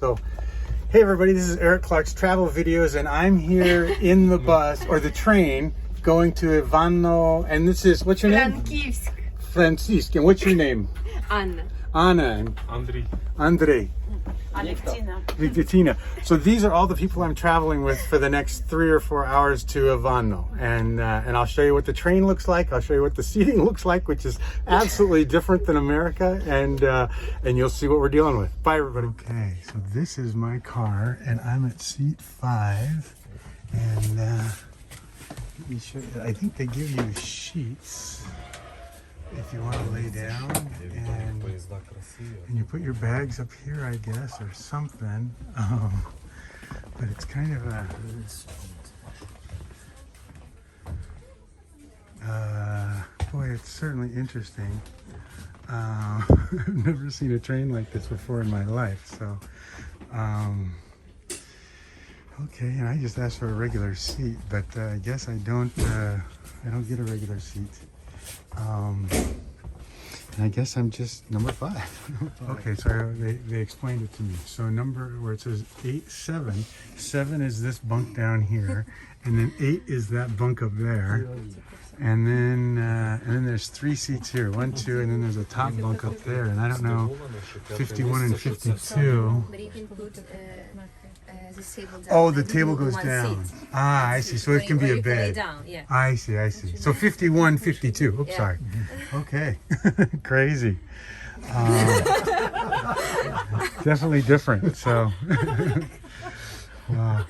So, hey everybody, this is Eric Clark's Travel Videos, and I'm here in the bus, or the train, going to Ivano, and this is, what's your name? Frankivsk. Frankivsk, and what's your name? Anna. Anna and Andrei. Victina. So these are all the people I'm traveling with for the next 3 or 4 hours to Ivano, and I'll show you what the train looks like. I'll show you what the seating looks like, which is absolutely different than America, and you'll see what we're dealing with. Bye, everybody. Okay, so this is my car, and I'm at seat 5, and let me show you. I think they give you sheets if you want to lay down, and you put your bags up here, I guess, or something. But it's kind of a boy, it's certainly interesting. I've never seen a train like this before in my life, so okay. And I just asked for a regular seat, but I guess I don't get a regular seat. And I guess I'm just number 5. Okay, so they explained it to me. So number where it says 8, 7, 7 is this bunk down here, and then 8 is that bunk up there, and then there's 3 seats here, 1, 2, and then there's a top bunk up there, and I don't know 51 and 52. But you can put this table down. Oh, the table goes down. Ah, I see. So it can be a bed. Down, yeah. I see, I see. So 51, 52. Oops, sorry. Okay. Crazy. Definitely different. So, wow.